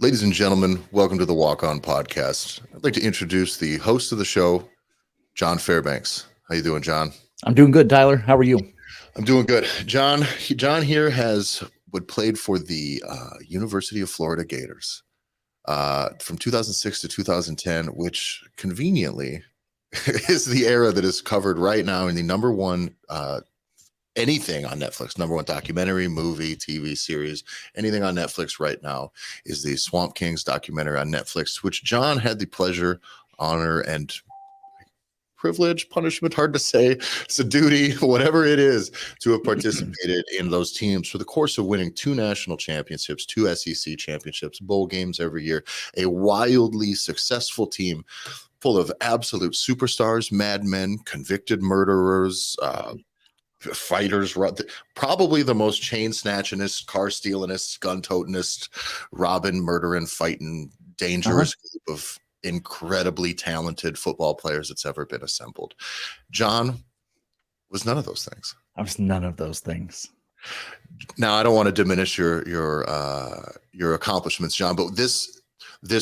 Ladies and gentlemen, welcome to the Walk On Podcast. I'd like to introduce the host of the show, John Fairbanks. How you doing, John? I'm doing good, Tyler. How are you? I'm doing good. John here played for the University of Florida Gators from 2006 to 2010, which conveniently is the era that is covered right now in the number one anything on Netflix, number one documentary, movie, TV series, anything on Netflix right now is the Swamp Kings documentary on Netflix, which John had the pleasure, honor, and privilege, punishment, hard to say, it's a duty, whatever it is, to have participated in those teams for the course of winning 2 national championships, 2 SEC championships, bowl games every year, a wildly successful team full of absolute superstars, madmen, convicted murderers, fighters, probably the most chain snatchingest, car stealingest, gun totingest, robbing, murdering, fighting, dangerous group of incredibly talented football players that's ever been assembled. John was none of those things. I was none of those things. Now, I don't want to diminish your accomplishments, John, but this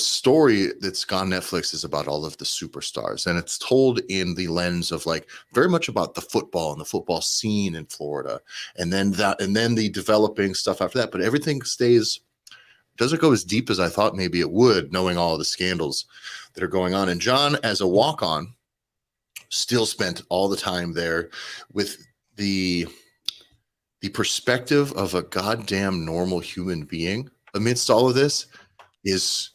story that's on Netflix is about all of the superstars, and it's told in the lens of like very much about the football and the football scene in Florida, and then the developing stuff after that. But everything doesn't go as deep as I thought maybe it would, knowing all the scandals that are going on. And John, as a walk-on, still spent all the time there with the perspective of a goddamn normal human being amidst all of this is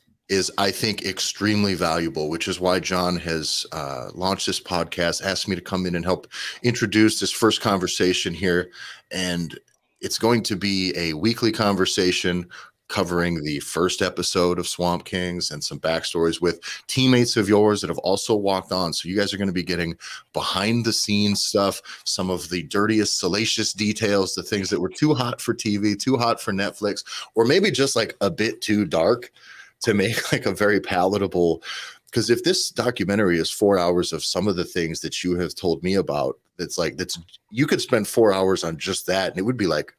I think extremely valuable, which is why John has launched this podcast, asked me to come in and help introduce this first conversation here. And it's going to be a weekly conversation covering the first episode of Swamp Kings and some backstories with teammates of yours that have also walked on. So you guys are going to be getting behind the scenes stuff, some of the dirtiest, salacious details, the things that were too hot for TV, too hot for Netflix, or maybe just like a bit too dark to make like a very palatable. Because if this documentary is 4 hours of some of the things that you have told me about, that's you could spend 4 hours on just that and it would be like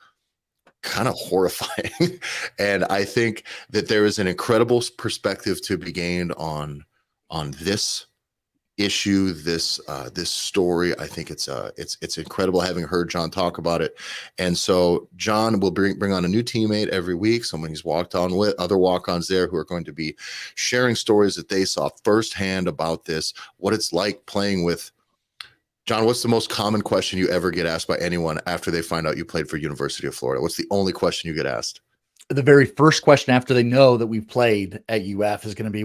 kind of horrifying. And I think that there is an incredible perspective to be gained on this issue, this story. I think it's incredible having heard John talk about it. And so John will bring on a new teammate every week, someone he's walked on with, other walk-ons there who are going to be sharing stories that they saw firsthand about this, what it's like playing with. John, what's the most common question you ever get asked by anyone after they find out you played for University of Florida? What's the only question you get asked? The very first question after they know that we've played at UF is going to be,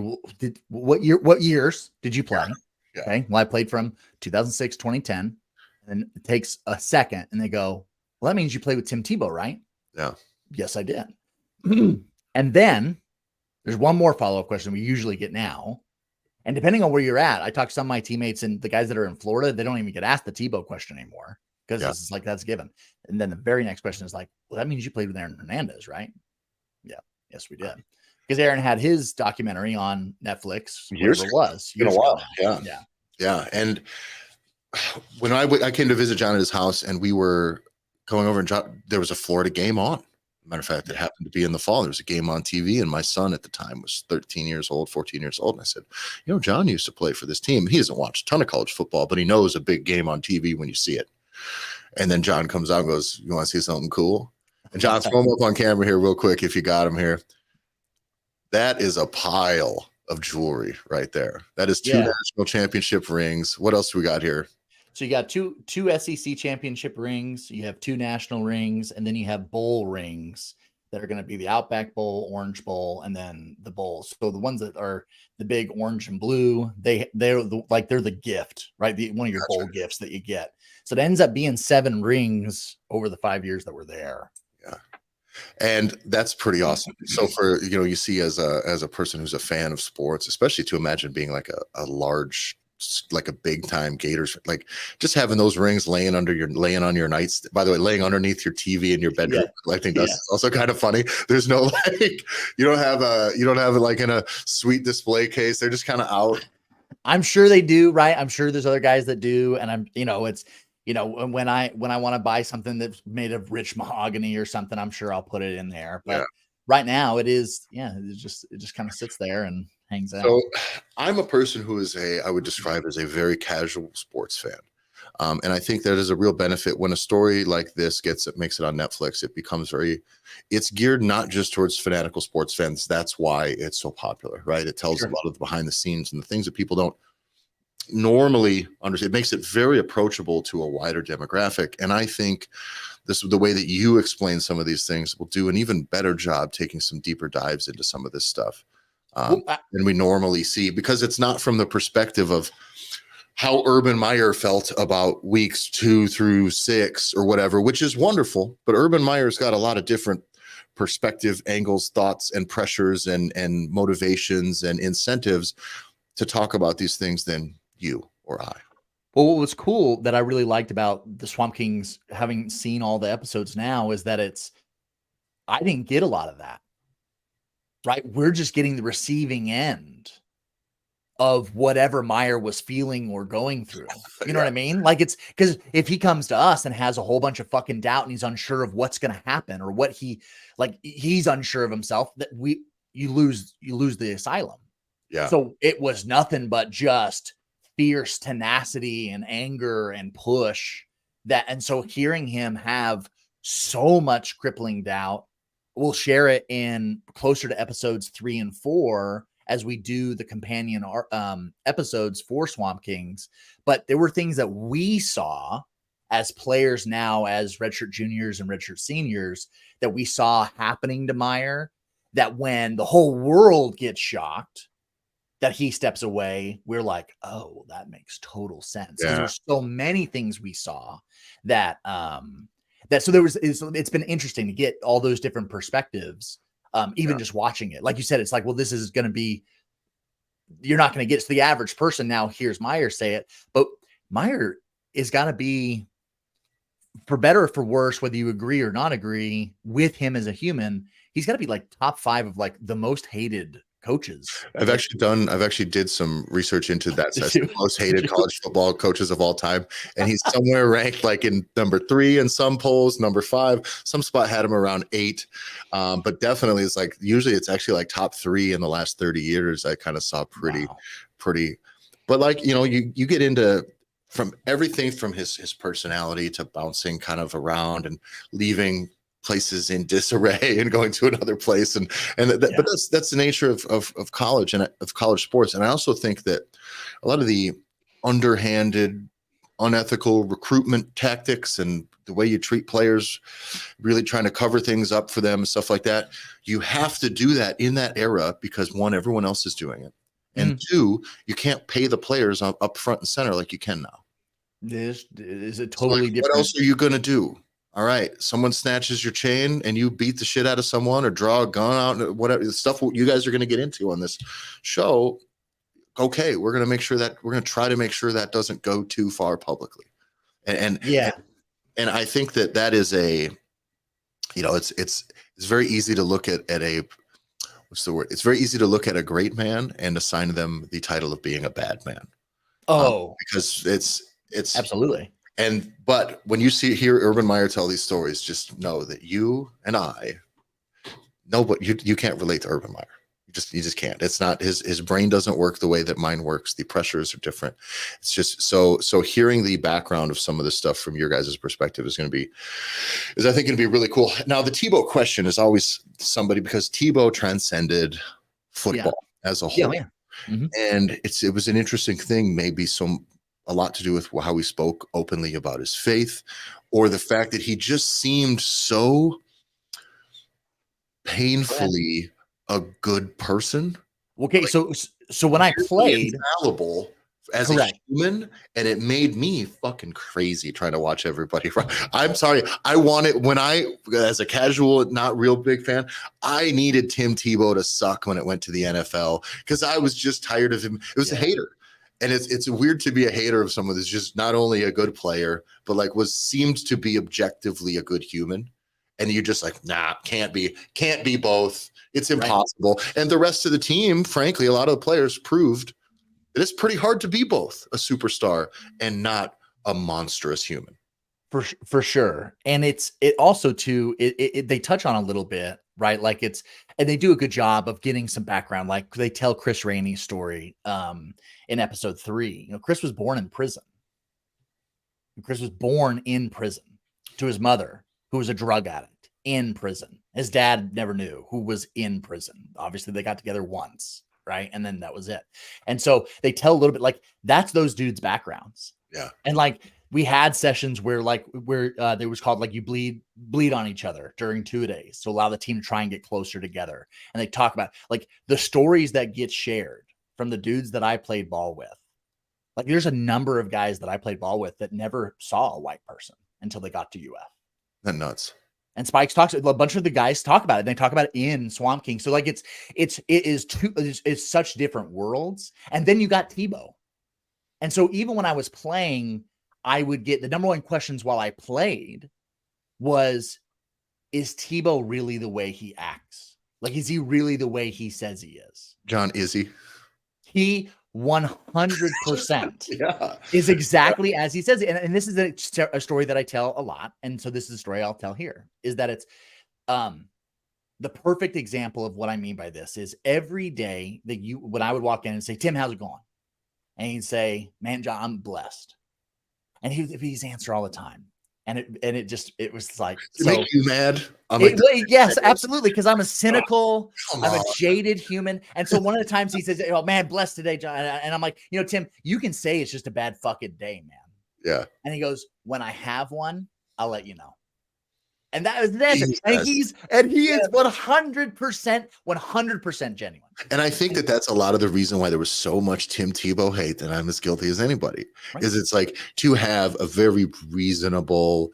what years did you play? Yeah. Okay. Well, I played from 2006, 2010, and then it takes a second and they go, well, that means you played with Tim Tebow, right? Yeah. Yes, I did. And then there's one more follow-up question we usually get now. And depending on where you're at, I talk to some of my teammates and the guys that are in Florida, they don't even get asked the Tebow question anymore because it's like, that's given. And then the very next question is like, well, that means you played with Aaron Hernandez, right? Yeah. Yes, we did. Because Aaron had his documentary on Netflix. Years it was. Been a while. Yeah. And when I came to visit John at his house and we were going over and there was a Florida game on. Matter of fact, it happened to be in the fall. There was a game on TV, and my son at the time was 13 years old, 14 years old. And I said, John used to play for this team. He doesn't watch a ton of college football, but he knows a big game on TV when you see it. And then John comes out and goes, you want to see something cool? And John, throw him up on camera here real quick if you got him here. That is a pile of jewelry right there. That is 2 national championship rings. What else do we got here? So you got two SEC championship rings, you have 2 national rings, and then you have bowl rings that are going to be the Outback Bowl, Orange Bowl, and then the bowls. So the ones that are the big orange and blue, they're the gift, right? One of your bowl gifts that you get. So it ends up being 7 rings over the 5 years that we're there. Yeah. And that's pretty awesome. So for, you see as a person who's a fan of sports, especially to imagine being like a large, like a big time Gators, like just having those rings laying on your nights, by the way, laying underneath your TV in your bedroom. I think that's also kind of funny. There's no you don't have it like in a sweet display case. They're just kind of out. I'm sure they do. Right. I'm sure there's other guys that do. And it's, when I want to buy something that's made of rich mahogany or something, I'm sure I'll put it in there. But right now it is, it just kind of sits there and hangs out. So I'm a person who is I would describe as a very casual sports fan. And I think that is a real benefit when a story like this makes it on Netflix. It becomes it's geared not just towards fanatical sports fans. That's why it's so popular, right? It tells a lot of the behind the scenes and the things that people don't normally understand. It makes it very approachable to a wider demographic. And I think the way that you explain some of these things will do an even better job taking some deeper dives into some of this stuff than we normally see, because it's not from the perspective of how Urban Meyer felt about weeks 2 through 6 or whatever, which is wonderful. But Urban Meyer's got a lot of different perspective, angles, thoughts, and pressures and motivations and incentives to talk about these things than you or I. Well, what was cool that I really liked about the Swamp Kings, having seen all the episodes now, is that I didn't get a lot of that, right? We're just getting the receiving end of whatever Meyer was feeling or going through. You know what I mean? Like, it's because if he comes to us and has a whole bunch of fucking doubt and he's unsure of what's going to happen or what he's unsure of himself, that you lose the asylum. Yeah. So it was nothing but just fierce tenacity and anger and push and so hearing him have so much crippling doubt, we'll share it in closer to episodes 3 and 4 as we do the companion episodes for Swamp Kings. But there were things that we saw as players now, as redshirt juniors and redshirt seniors, that we saw happening to Meyer, that when the whole world gets shocked that he steps away, we're like, oh, that makes total sense. Because there's so many things we saw that it's been interesting to get all those different perspectives. Even just watching it, like you said, it's like, well, this is going to be, you're not going to get to the average person now hears Meyer say it, but Meyer is going to be, for better or for worse, whether you agree or not agree with him as a human, he's got to be like top 5 of like the most hated coaches. I've actually did some research into that session, most hated college football coaches of all time. And he's somewhere ranked like in number 3 in some polls, number 5, some spot had him around 8. But definitely it's like, usually it's actually like top 3 in the last 30 years. I kind of saw pretty, but like, you get into from everything from his personality to bouncing kind of around and leaving places in disarray and going to another place, but that's the nature of college and of college sports. And I also think that a lot of the underhanded, unethical recruitment tactics and the way you treat players, really trying to cover things up for them and stuff like that, you have to do that in that era because 1, everyone else is doing it, and 2, you can't pay the players up front and center like you can now. This is a totally different. What else are you going to do? All right, someone snatches your chain and you beat the shit out of someone or draw a gun out, whatever the stuff you guys are going to get into on this show. Okay, we're going to try to make sure that doesn't go too far publicly. And I think that is it's very easy to look at what's the word? It's very easy to look at a great man and assign them the title of being a bad man. Because it's absolutely. But when you hear Urban Meyer tell these stories, just know that you and I know, but you can't relate to Urban Meyer. You just can't. It's not his brain doesn't work the way that mine works. The pressures are different. It's just so hearing the background of some of this stuff from your guys' perspective is I think going to be really cool. Now the Tebow question is always somebody, because Tebow transcended football as a whole. Mm-hmm. And it was an interesting thing, maybe a lot to do with how he spoke openly about his faith, or the fact that he just seemed so painfully a good person. Okay, like, so when I played, infallible as a human, and it made me fucking crazy trying to watch everybody. I'm sorry, I wanted, when I, as a casual, not real big fan, I needed Tim Tebow to suck when it went to the NFL, because I was just tired of him. It was a hater. And it's weird to be a hater of someone that's just not only a good player, but like seemed to be objectively a good human. And you're just like, nah, can't be both. It's impossible. Right. And the rest of the team, frankly, a lot of the players proved that it's pretty hard to be both a superstar and not a monstrous human. For sure. And it also too, they touch on a little bit right? Like and they do a good job of getting some background. Like they tell Chris Rainey's story in episode 3. Chris was born in prison. Chris was born in prison to his mother, who was a drug addict in prison. His dad never knew who was in prison. Obviously, they got together once, right? And then that was it. And so they tell a little bit like that's those dudes' backgrounds. Yeah. And like we had sessions where there was called like you bleed on each other during 2-a-days to allow the team to try and get closer together. And they talk about like the stories that get shared from the dudes that I played ball with. Like there's a number of guys that I played ball with that never saw a white person until they got to UF. That's nuts. And Spikes talks, a bunch of the guys talk about it. They talk about it in Swamp King. So like it's such different worlds. And then you got Tebow. And so even when I was playing, I would get the number one questions while I played was, is Tebow really the way he acts? Like, is he really the way he says he is? John, is he? He 100% is exactly as he says it. And this is a story that I tell a lot. And so this is a story I'll tell here, is that it's the perfect example of what I mean by this is every day that when I would walk in and say, Tim, how's it going? And he'd say, man, John, I'm blessed. And he'd answer all the time. And it was like, to make you mad. Yes, absolutely. Because I'm a cynical, I'm a jaded human. And so one of the times he says, oh man, blessed today, John. And I'm like, Tim, you can say it's just a bad fucking day, man. Yeah. And he goes, when I have one, I'll let you know. And that was it. And he is 100% genuine. And I think that's a lot of the reason why there was so much Tim Tebow hate, and I'm as guilty as anybody, is it's like to have a very reasonable,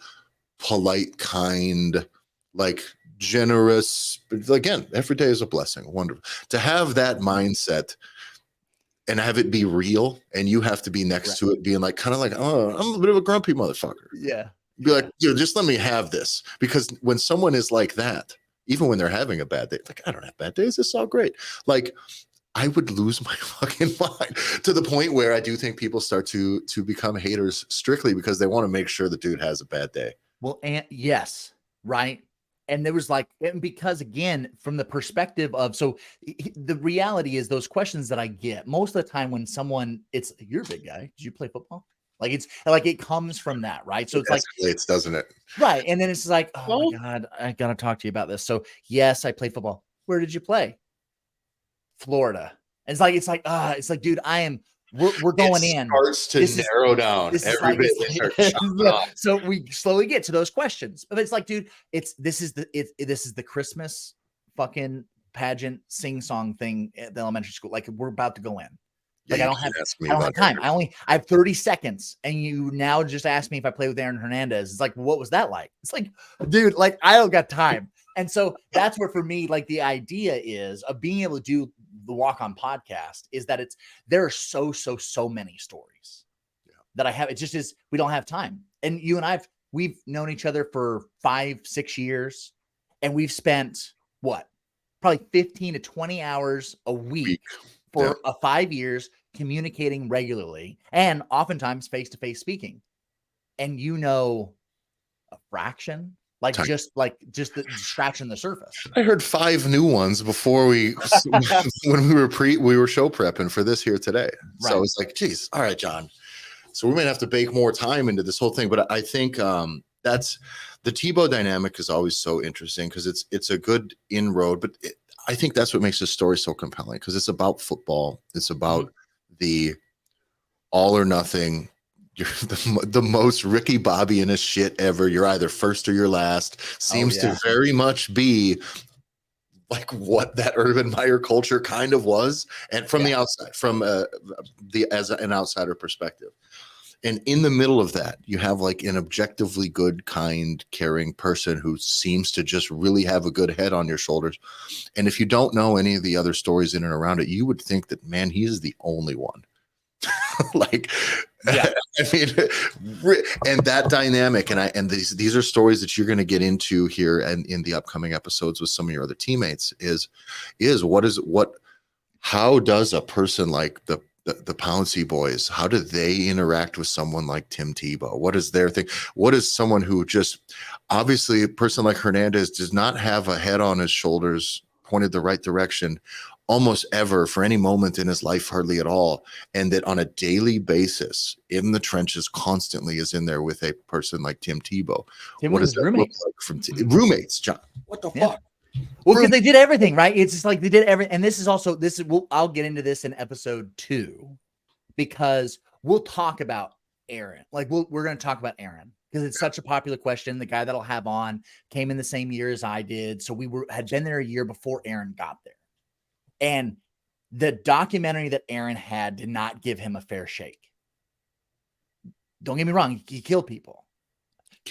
polite, kind, like generous, again, every day is a blessing. Wonderful. To have that mindset and have it be real, and you have to be next to it being like, kind of like, oh, I'm a bit of a grumpy motherfucker. Yeah. Be like, just let me have this. Because when someone is like that, even when they're having a bad day, like, I don't have bad days. It's all great. Like, I would lose my fucking mind to the point where I do think people start to become haters strictly because they want to make sure the dude has a bad day. Well, and yes, right. And there was like, because again, from the perspective of, so the reality is those questions that I get most of the time when someone, you're a big guy. Did you play football? Like it's like it comes from that, right? So it's like escalates, doesn't it? Right. And then it's like, oh my God, I gotta talk to you about this. So yes, I played football. Where did you play? Florida. And it's like, dude, we're going in. Starts to narrow down every bit. So we slowly get to those questions. But it's like, dude, this is the Christmas fucking pageant sing-song thing at the elementary school. Like we're about to go in. Like I don't have time. I have 30 seconds. And you now just asked me if I played with Aaron Hernandez. It's like, what was that like? It's like, dude, like I don't got time. And so that's where for me, like the idea is of being able to do the Walk On podcast is that there are so many stories that I have. It just is, we don't have time. And you and we've known each other for 5-6 years and we've spent probably 15 to 20 hours a week for 5 years communicating regularly and oftentimes face-to-face speaking. And a fraction, just the scratching the surface. I heard 5 new ones before when we were show prepping for this here today. Right. So it's like, geez, all right, John. So we might have to bake more time into this whole thing. But I think that's the Tebow dynamic is always so interesting because it's a good inroad, but I think that's what makes this story so compelling because it's about football. It's about the all or nothing. You're the most Ricky Bobby-inest shit ever. You're either first or you're last. Seems to very much be like what that Urban Meyer culture kind of was, and from the outside, from as an outsider perspective. And in the middle of that, you have like an objectively good, kind, caring person who seems to just really have a good head on your shoulders. And if you don't know any of the other stories in and around it, you would think that, man, he's the only one. I mean, and that dynamic, and these are stories that you're going to get into here and in the upcoming episodes with some of your other teammates. How does a person like the the Pouncey boys, how do they interact with someone like Tim Tebow? What is their thing? What is someone who just, obviously a person like Hernandez does not have a head on his shoulders pointed the right direction almost ever for any moment in his life, hardly at all. And that on a daily basis in the trenches constantly is in there with a person like Tim Tebow. Tim What was does his that roommate. look like from roommates, John? What the fuck? Well, because they did everything, right? It's just like they did everything. And this is I'll get into this in episode 2 because we'll talk about Aaron. Like we're going to talk about Aaron because it's such a popular question. The guy that'll have on came in the same year as I did. So had been there a year before Aaron got there. And the documentary that Aaron had did not give him a fair shake. Don't get me wrong. He killed people.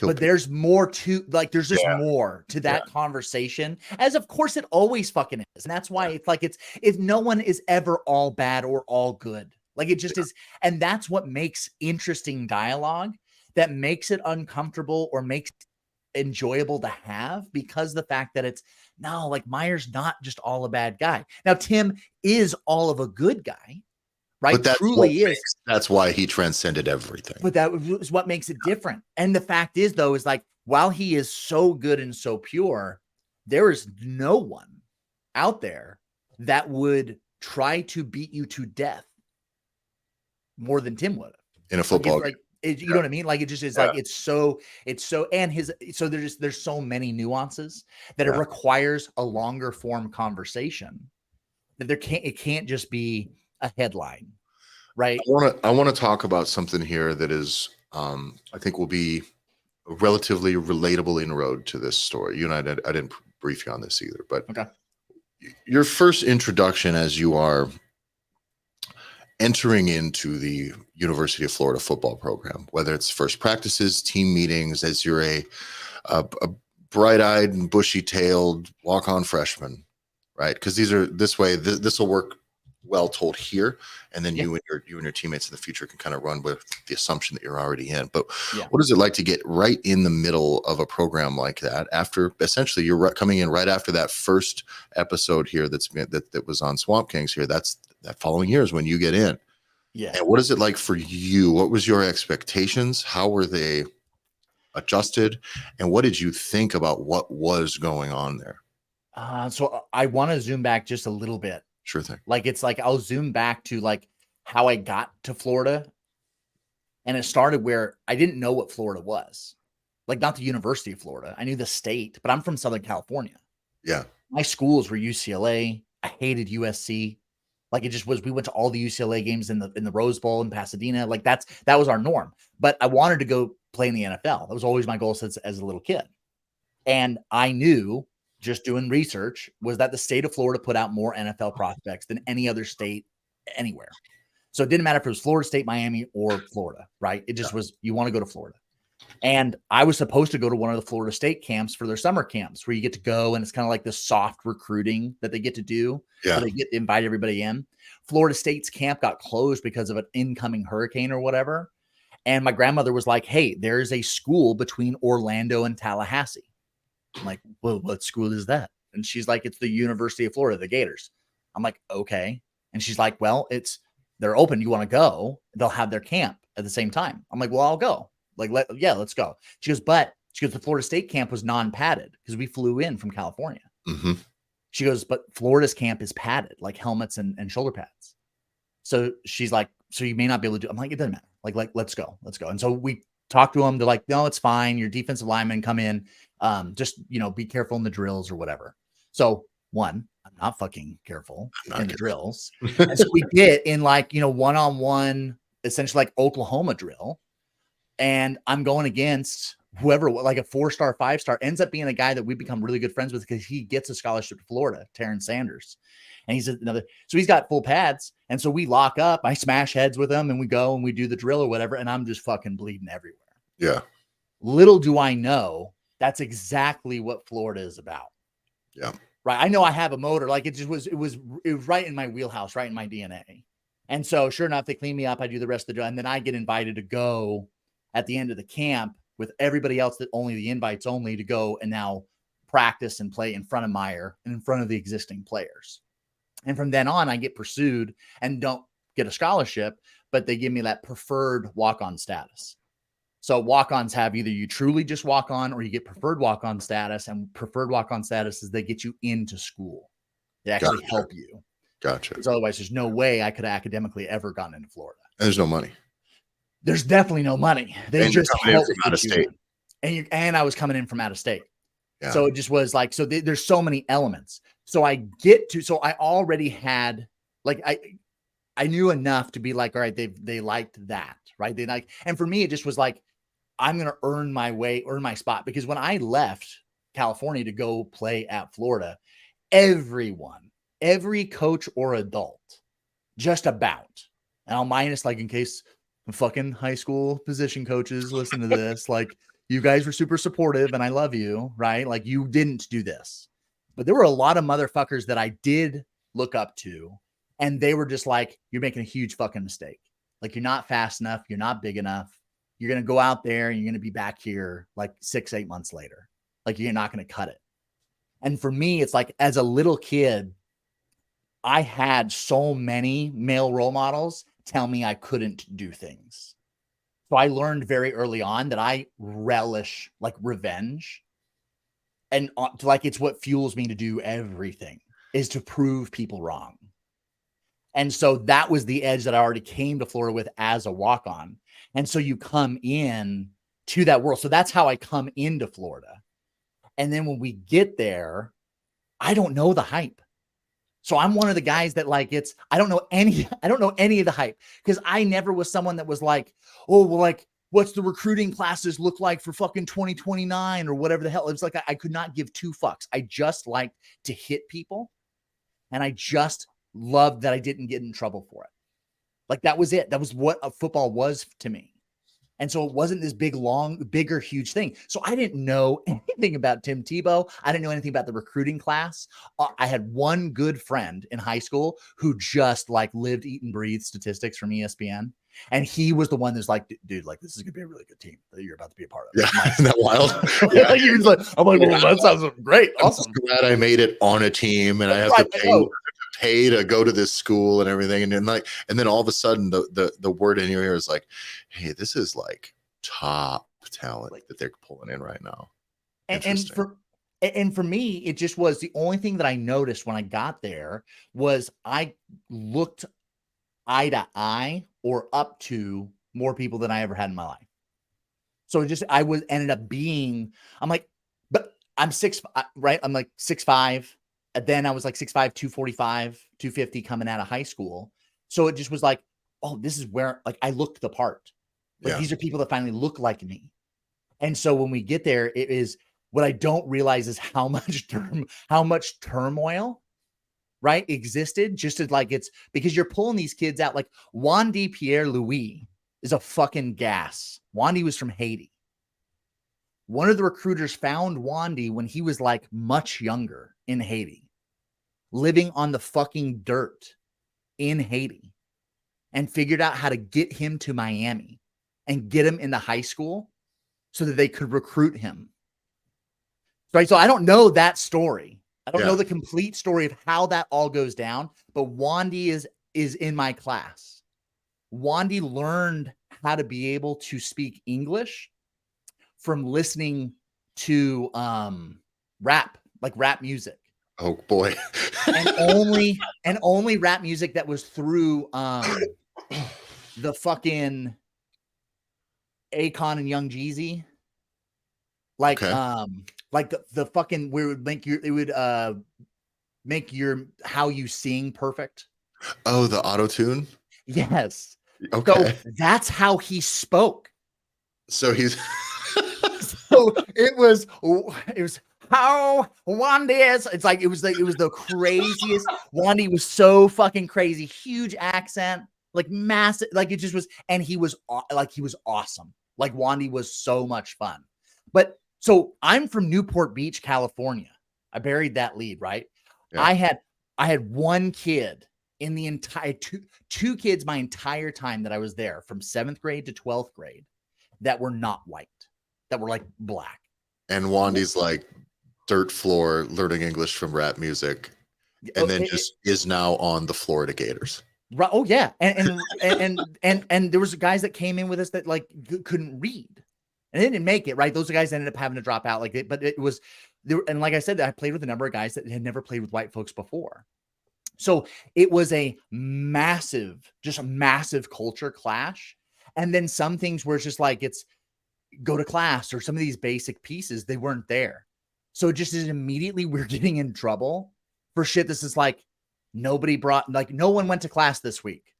There's more to there's just more to that conversation, as of course it always fucking is. And that's why it's no one is ever all bad or all good. Like it just is. And that's what makes interesting dialogue, that makes it uncomfortable or makes it enjoyable to have, because the fact that it's no, like Meyer's not just all a bad guy. Now, Tim is all of a good guy. Right. But that's why he transcended everything. But that is what makes it different. And the fact is, though, is like, while he is so good and so pure, there is no one out there that would try to beat you to death more than Tim would have in a football game. You know what I mean? Like, it just is like, it's so, and there's so many nuances that it requires a longer form conversation that it can't just be a headline, right? I want to talk about something here that is, I think will be a relatively relatable inroad to this story. You and I didn't brief you on this either, but your first introduction as you are entering into the University of Florida football program, whether it's first practices, team meetings, as you're a bright-eyed and bushy-tailed walk-on freshman, right? Because this will work well told here, and then you and your teammates in the future can kind of run with the assumption that you're already in. But what is it like to get right in the middle of a program like that, after essentially you're coming in right after that first episode here that was on Swamp Kings here? That following year is when you get in. And what is it like for you? What was your expectations? How were they adjusted? And what did you think about what was going on there? So I want to zoom back just a little bit. Sure thing. Like, it's like, I'll zoom back to like how I got to Florida. And it started where I didn't know what Florida was. Like, not the University of Florida. I knew the state, but I'm from Southern California. Yeah. My schools were UCLA. I hated USC. Like, it just was, we went to all the UCLA games in the Rose Bowl in Pasadena. Like, that was our norm. But I wanted to go play in the NFL. That was always my goal as a little kid. And I knew, just doing research, was that the state of Florida put out more NFL prospects than any other state anywhere. So it didn't matter if it was Florida State, Miami, or Florida, right? It just was, you want to go to Florida. And I was supposed to go to one of the Florida State camps for their summer camps, where you get to go, and it's kind of like the soft recruiting that they get to do. So they get to invite everybody in. Florida State's camp got closed because of an incoming hurricane or whatever. And my grandmother was like, hey, there's a school between Orlando and Tallahassee. I'm like, well, what school is that? And she's like, it's the University of Florida, the Gators. I'm like, okay. And she's like, well, they're open. You want to go? They'll have their camp at the same time. I'm like, well, I'll go. Like, let's go. She goes, the Florida State camp was non-padded because we flew in from California. Mm-hmm. She goes, but Florida's camp is padded, like helmets and shoulder pads. So she's like, so you may not be able to do. I'm like, it doesn't matter. Like, let's go. And so we talked to them. They're like, no, it's fine. Your defensive linemen come in. Just, be careful in the drills or whatever. So I'm not fucking careful in the drills. And so we get in one-on-one, essentially like Oklahoma drill. And I'm going against whoever, like a 4-star, 5-star, ends up being a guy that we become really good friends with because he gets a scholarship to Florida, Terrence Sanders. And he's another, so he's got full pads. And so we lock up, I smash heads with him, and we go and we do the drill or whatever. And I'm just fucking bleeding everywhere. Yeah. Little do I know, that's exactly what Florida is about. Yeah. Right. I know I have a motor. Like, it was right in my wheelhouse, right in my DNA. And so sure enough, they clean me up. I do the rest of the drill. And then I get invited to go at the end of the camp with everybody else, that only the invites only, to go and now practice and play in front of Meyer and in front of the existing players. And from then on, I get pursued and don't get a scholarship, but they give me that preferred walk-on status. So walk-ons have either you truly just walk on or you get preferred walk-on status, and preferred walk-on status is they get you into school. They actually help you. Gotcha. Because otherwise there's no way I could have academically ever gotten into Florida. And there's no money. There's definitely no money. They and just help from out of state. And I was coming in from out of state. Yeah. So it just was like, so there's so many elements. So I already had, like, I knew enough to be like, all right, they liked that, right? They like, and for me, it just was like, I'm going to earn my spot. Because when I left California to go play at Florida, every coach or adult, just about, and I'll minus, like, in case fucking high school position coaches listen to this, like, you guys were super supportive and I love you, right? Like, you didn't do this. But there were a lot of motherfuckers that I did look up to, and they were just like, you're making a huge fucking mistake. Like, you're not fast enough. You're not big enough. You're going to go out there and you're going to be back here like 6-8 months later. Like, you're not going to cut it. And for me, it's like, as a little kid, I had so many male role models tell me I couldn't do things. So I learned very early on that I relish, like, revenge. And like, it's what fuels me to do everything, is to prove people wrong. And so that was the edge that I already came to Florida with as a walk-on. And so you come in to that world. So that's how I come into Florida. And then when we get there, I don't know the hype. So I'm one of the guys that, like, I don't know any of the hype, because I never was someone that was like, oh, well, like, what's the recruiting classes look like for fucking 2029 or whatever the hell. It was like, I could not give two fucks. I just liked to hit people. And I just loved that I didn't get in trouble for it. Like, that was it. That was what a football was to me. And so it wasn't this bigger, huge thing. So I didn't know anything about Tim Tebow. I didn't know anything about the recruiting class. I had one good friend in high school who just, like, lived, eat, and breathed statistics from ESPN. And he was the one that's like, dude, like, this is going to be a really good team that you're about to be a part of. Yeah. Isn't that wild? Yeah. He was like, I'm like, well, that sounds great. Awesome. I'm glad I made it on a team, and I have to pay to go to this school and everything. And then all of a sudden the word in your ear is like, hey, this is like top talent that they're pulling in right now. And for me, it just was the only thing that I noticed when I got there was I looked eye to eye or up to more people than I ever had in my life. So ended up being, I'm like, but I'm 6', right? I'm like 6'5". And then I was like 6'5", 245, 250 coming out of high school. So it just was like, oh, this is where, like, I looked the part. Like, these are people that finally look like me. And so when we get there, it is, what I don't realize is how much turmoil, right, existed. Just as, like, it's because you're pulling these kids out. Like, Wandy Pierre-Louis is a fucking gas. Wandy was from Haiti. One of the recruiters found Wandy when he was, like, much younger in Haiti, living on the fucking dirt in Haiti, and figured out how to get him to Miami and get him into high school so that they could recruit him. Right. So I don't know that story. I don't know the complete story of how that all goes down, but Wandy is in my class. Wandy learned how to be able to speak English from listening to rap music. Oh boy. and only rap music that was through the fucking Akon and Young Jeezy. Like like the fucking, where it would make your how you sing perfect. Oh, the auto tune? Yes. Okay. So that's how he spoke. So he's so it was how Wandy is. It's like it was the craziest. Wandy was so fucking crazy, huge accent, like massive, like it just was, and he was awesome. Like, Wandy was so much fun. But so I'm from Newport Beach, California. I buried that lead, right? Yeah. I had one kid in the entire two kids my entire time that I was there, from 7th grade to 12th grade, that were not white, that were like black. And Wandy's like dirt floor learning English from rap music, and then is now on the Florida Gators. Right. Oh yeah. And there was guys that came in with us that like couldn't read and they didn't make it. Right. Those guys ended up having to drop out but it was there. And like I said, I played with a number of guys that had never played with white folks before. So it was just a massive culture clash. And then some things where it's just like, it's go to class or some of these basic pieces, they weren't there. So it just is immediately we're getting in trouble for shit. This is like, no one went to class this week.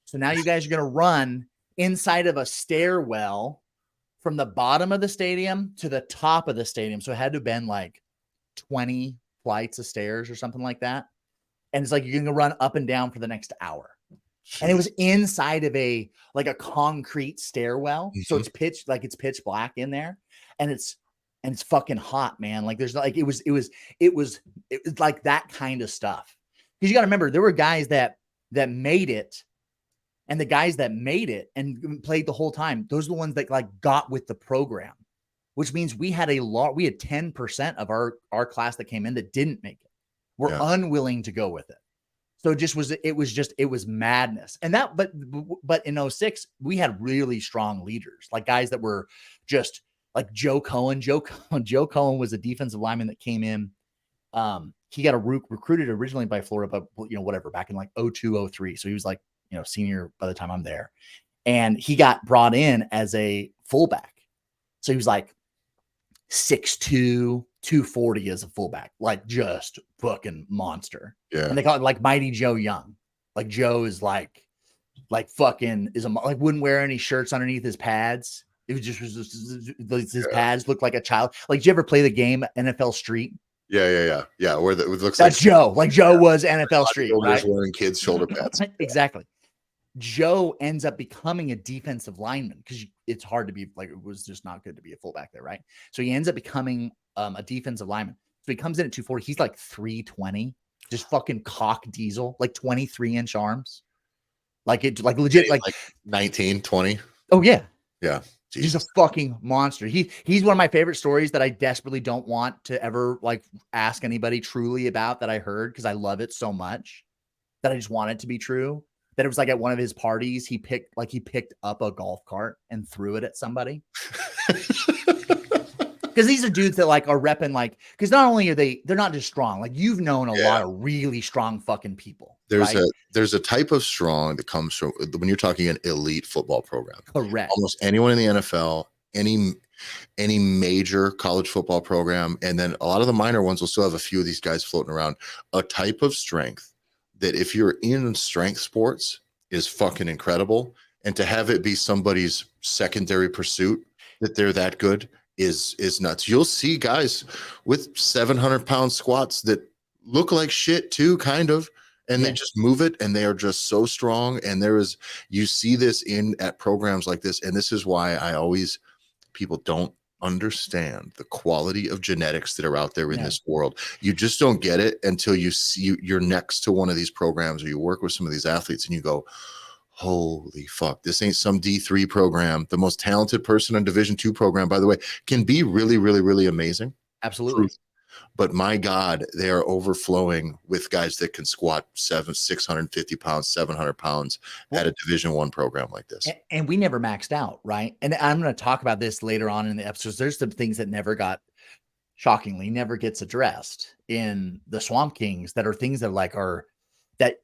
So now you guys are going to run inside of a stairwell from the bottom of the stadium to the top of the stadium. So it had to have been like 20 flights of stairs or something like that. And it's like, you're going to run up and down for the next hour. Jeez. And it was inside of a concrete stairwell. Mm-hmm. So it's pitch black in there and it's fucking hot, man. Like there's like, it was like that kind of stuff. Because you got to remember, there were guys that made it, and the guys that made it and played the whole time, those are the ones that like got with the program, which means we had 10% of our class that came in that didn't make it. We're unwilling to go with it. So it was madness. And that, but in 06, we had really strong leaders, like guys that were just like Joe Cohen. Joe Cohen was a defensive lineman that came in. He got recruited originally by Florida, but back in like 02, 03. So he was like, senior by the time I'm there. And he got brought in as a fullback. So he was like 6'2", 240 as a fullback, like just fucking monster. Yeah. And they call it like Mighty Joe Young. Like Joe is like fucking wouldn't wear any shirts underneath his pads. It was just his pads looked like a child. Like, did you ever play the game NFL Street? Yeah. Where it looks that's like Joe. Like Joe was NFL Street, right? Wearing kids' shoulder pads. Exactly. Joe ends up becoming a defensive lineman because it's hard to be like, it was just not good to be a fullback there, right? So he ends up becoming a defensive lineman. So he comes in at 240. He's like 320, just fucking cock diesel, like 23-inch arms. Like it, like legit, like 19, 20. Oh yeah. Yeah. Jesus. He's a fucking monster. He's one of my favorite stories that I desperately don't want to ever like ask anybody truly about that I heard because I love it so much that I just want it to be true. That it was like at one of his parties, he picked up a golf cart and threw it at somebody. Because these are dudes that like are repping like, because not only are they're not just strong, like you've known a lot of really strong fucking people. There's a type of strong that comes from when you're talking an elite football program. Correct. Almost anyone in the NFL, any major college football program, and then a lot of the minor ones will still have a few of these guys floating around. A type of strength that if you're in strength sports is fucking incredible. And to have it be somebody's secondary pursuit that they're that good is nuts. You'll see guys with 700-pound squats that look like shit too, kind of, and they just move it and they are just so strong. And you see this at programs like this. And this is why people don't understand the quality of genetics that are out there in this world. You just don't get it until you're next to one of these programs or you work with some of these athletes and you go, holy fuck, this ain't some D3 program. The most talented person in Division II program, by the way, can be really, really, really amazing. Absolutely. Truth. But my God, they are overflowing with guys that can squat 650 pounds, 700 pounds at a Division I program like this. And we never maxed out, right? And I'm going to talk about this later on in the episodes. There's some things that shockingly never gets addressed in the Swamp Kings that are things that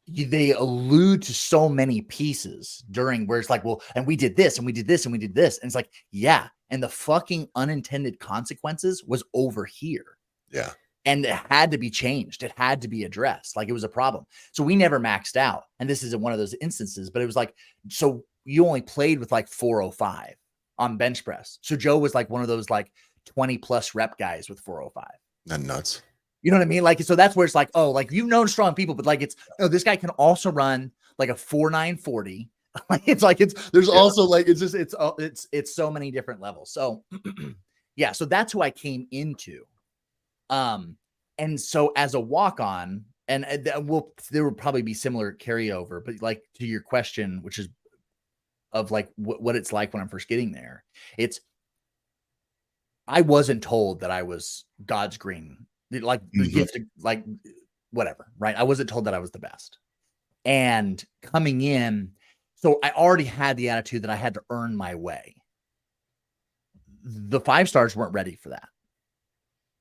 they allude to so many pieces during where it's like, well, and we did this and we did this and we did this. And it's like, yeah. And the fucking unintended consequences was over here. Yeah. And it had to be changed. It had to be addressed. Like it was a problem. So we never maxed out. And this isn't one of those instances, but it was like, so you only played with like 405 on bench press. So Joe was like one of those like 20 plus rep guys with 405. That's nuts. You know what I mean? Like, so that's where it's like, oh, like you've known strong people, but like this guy can also run like a 4.940. There's also like, it's so many different levels. So yeah, so that's who I came into. And so as a walk-on, and there will probably be similar carryover, but like to your question, which is of like what it's like when I'm first getting there, I wasn't told that I was God's green, like the gift, like whatever, right? I wasn't told that I was the best. And coming in, so I already had the attitude that I had to earn my way. The 5-stars weren't ready for that.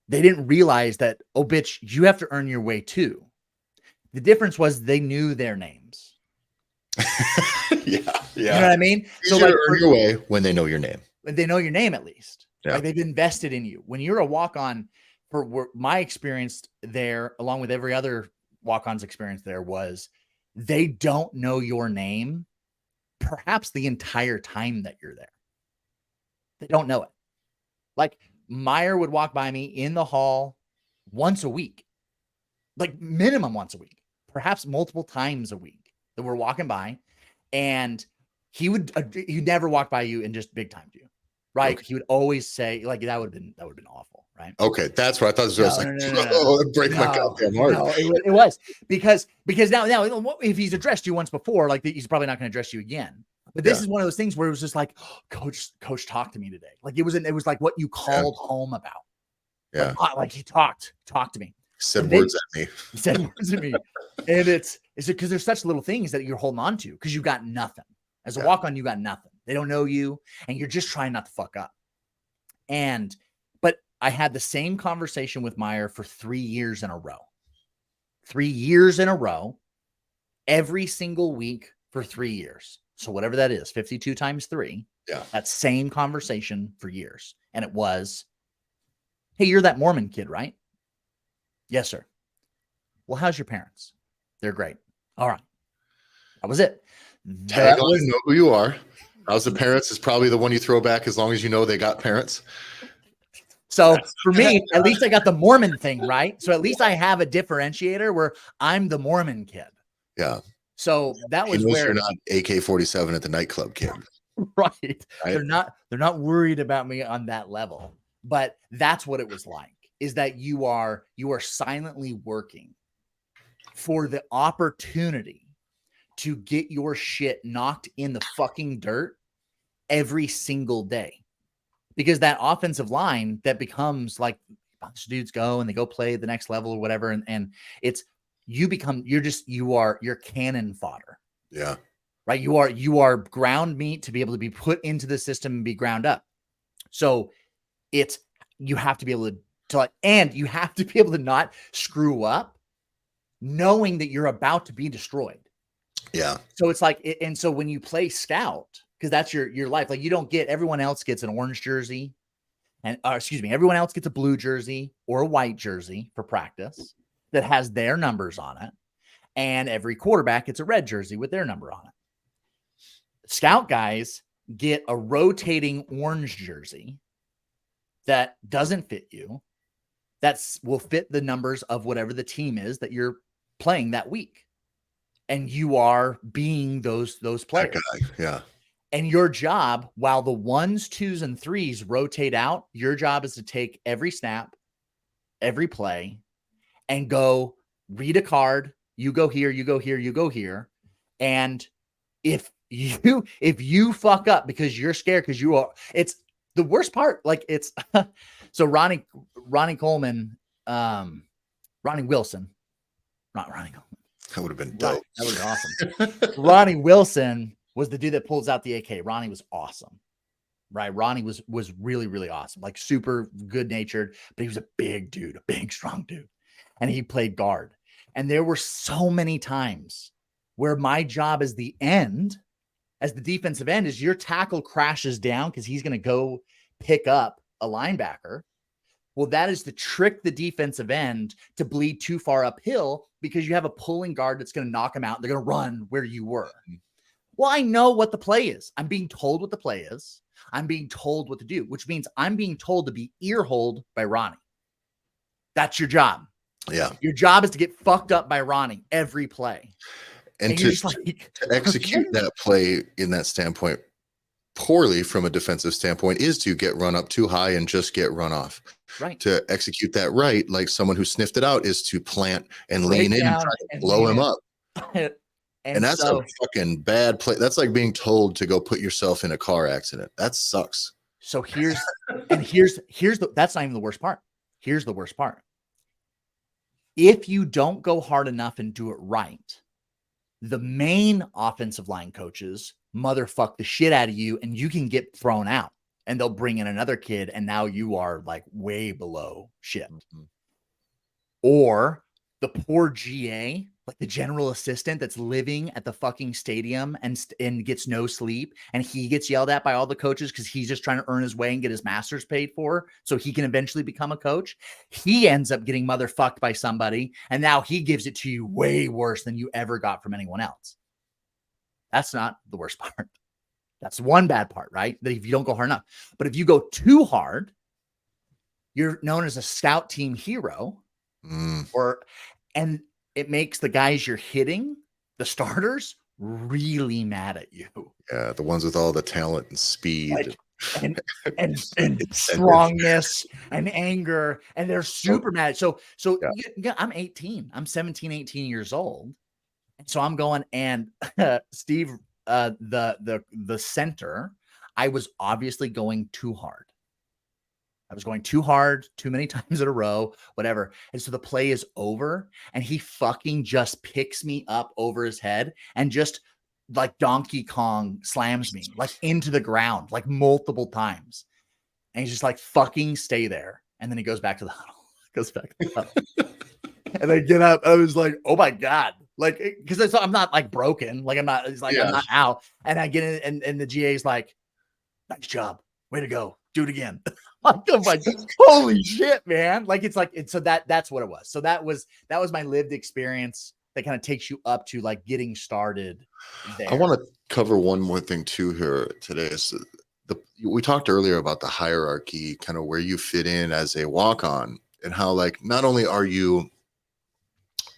They didn't realize that, oh, bitch, you have to earn your way too. The difference was they knew their names. Yeah. You know what I mean? So like, earn your way when they know your name. When they know your name, at least. Yeah. Like they've invested in you. When you're a walk-on, for my experience there, along with every other walk-on's experience there, was they don't know your name perhaps the entire time that you're there. They don't know it. Like Meyer would walk by me in the hall once a week, like minimum once a week, perhaps multiple times a week that we're walking by, and he'd never walk by you and just big time you, right? Okay. He would always say, like, that would have been awful, right? Okay, that's what I thought. It was like, oh, it'd break my goddamn heart. No, it was because now if he's addressed you once before, like he's probably not going to address you again. But this is one of those things where it was just like, oh, coach talked to me today. Like it was like what you called home about. Yeah. Like he talked to me. Said words at me. He said words at me. And it's because there's such little things that you're holding on to because you got nothing. As a walk-on, you got nothing. They don't know you, and you're just trying not to fuck up. But I had the same conversation with Meyer for 3 years in a row. 3 years in a row, every single week for 3 years. So whatever that is, 52 times 3. Yeah. That same conversation for years. And it was, hey, you're that Mormon kid, right? Yes, sir. Well, how's your parents? They're great. All right. That was it. Tag on, know who you are. How's the parents is probably the one you throw back as long as you know they got parents. So for me, at least I got the Mormon thing right. So at least I have a differentiator where I'm the Mormon kid. Yeah. So that was where you're not AK-47 at the nightclub kid. Right. They're not worried about me on that level. But that's what it was like, is that you are silently working for the opportunity to get your shit knocked in the fucking dirt every single day. Because that offensive line that becomes like a bunch of dudes go and they go play the next level or whatever. And it's, you're cannon fodder. Yeah. Right. You are ground meat to be able to be put into the system and be ground up. So you have to be able and you have to be able to not screw up knowing that you're about to be destroyed. Yeah. So it's like, and so when you play scout, because that's your life, like everyone else gets an orange jersey and everyone else gets a blue jersey or a white jersey for practice that has their numbers on it. And every quarterback gets a red jersey with their number on it. Scout guys get a rotating orange jersey that doesn't fit you. Will fit the numbers of whatever the team is that you're playing that week. And you are being those players. That guy, yeah. And your job, while the 1s, 2s, and 3s rotate out, your job is to take every snap, every play, and go read a card. You go here, you go here, you go here. And if you fuck up because you're scared, because it's the worst part. Like it's so Ronnie Coleman, Ronnie Wilson, not Ronnie Coleman. That would have been dope. That would have been awesome. Ronnie Wilson was the dude that pulls out the AK. Ronnie was awesome. Right. Ronnie was really, really awesome. Like super good natured, but he was a big dude, a big, strong dude. And he played guard. And there were so many times where my job as the defensive end, is your tackle crashes down because he's going to go pick up a linebacker. Well, that is to trick the defensive end to bleed too far uphill because you have a pulling guard that's going to knock him out. They're going to run where you were. Well, I know what the play is. I'm being told what the play is. I'm being told what to do, which means I'm being told to be ear-holed by Ronnie. That's your job. Yeah. Your job is to get fucked up by Ronnie every play. And to execute that play in that standpoint poorly from a defensive standpoint is to get run up too high and just get run off. Right. To execute that right, like someone who sniffed it out, is to plant and lean in and try to blow him up. And that's a fucking bad play. That's like being told to go put yourself in a car accident. That sucks. So here's that's not even the worst part. Here's the worst part. If you don't go hard enough and do it right, The main offensive line coaches motherfuck the shit out of you and you can get thrown out, and they'll bring in another kid and now you are like way below shit. Mhm. Or the poor GA, like the general assistant that's living at the fucking stadium and gets no sleep, and he gets yelled at by all the coaches because he's just trying to earn his way and get his master's paid for so he can eventually become a coach. He ends up getting motherfucked by somebody, and now he gives it to you way worse than you ever got from anyone else. That's not the worst part. That's one bad part, right? That if you don't go hard enough. But if you go too hard, you're known as a scout team hero, and it makes the guys you're hitting, the starters, really mad at you. Yeah, the ones with all the talent and speed, and strongness and anger, and they're super mad. So yeah, I'm 18. I'm 17, 18 years old. And so I'm going, and Steve, the center, I was obviously going too hard. I was going too hard, too many times in a row, whatever. And so the play is over, and he fucking just picks me up over his head and just like Donkey Kong slams me like into the ground like multiple times. And he's just like, fucking stay there. And then he goes back to the huddle. Goes back to the huddle. And I get up. I was like, oh my God. Like, because I'm not like broken. Like I'm not, it's like, I'm not out. And I get in, and the GA's like, nice job. Way to go. Do it again. I'm like, holy shit, man. Like, it's like, so that's what it was. So that was my lived experience that kind of takes you up to like getting started there. I want to cover one more thing too here today. So we talked earlier about the hierarchy, kind of where you fit in as a walk-on, and how like not only are you,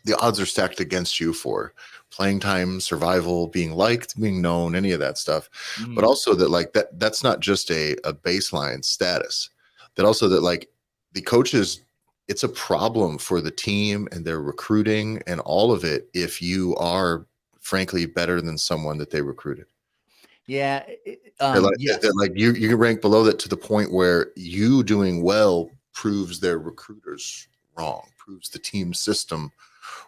the odds are stacked against you for playing time, survival, being liked, being known, any of that stuff, but also that like that's not just a baseline status. That also that like the coaches, it's a problem for the team and their recruiting and all of it if you are frankly better than someone that they recruited. Yeah. They're like you rank below that to the point where you doing well proves their recruiters wrong, proves the team system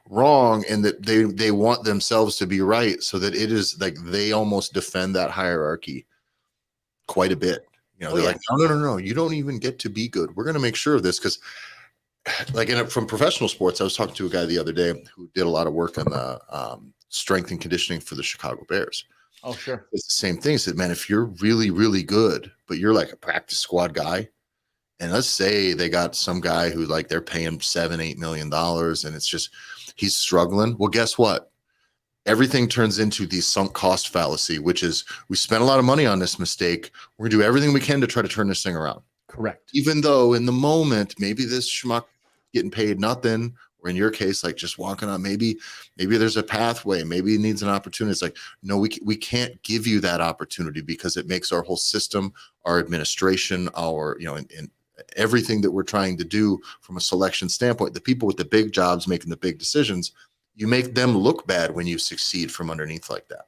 wrong, and that they want themselves to be right, so that it is like they almost defend that hierarchy quite a bit. They're like, no, you don't even get to be good. We're going to make sure of this, because like from professional sports, I was talking to a guy the other day who did a lot of work on the strength and conditioning for the Chicago Bears. Oh, sure. It's the same thing. He said, man, if you're really, really good, but you're like a practice squad guy, and let's say they got some guy who like they're paying $7-8 million, and it's just he's struggling. Well, guess what? Everything turns into the sunk cost fallacy, which is we spent a lot of money on this mistake. We're gonna do everything we can to try to turn this thing around. Correct. Even though in the moment, maybe this schmuck getting paid nothing, or in your case, like just walking on, maybe there's a pathway, maybe he needs an opportunity. It's like, no, we can't give you that opportunity because it makes our whole system, our administration, our, and everything that we're trying to do from a selection standpoint, the people with the big jobs making the big decisions, you make them look bad when you succeed from underneath like that.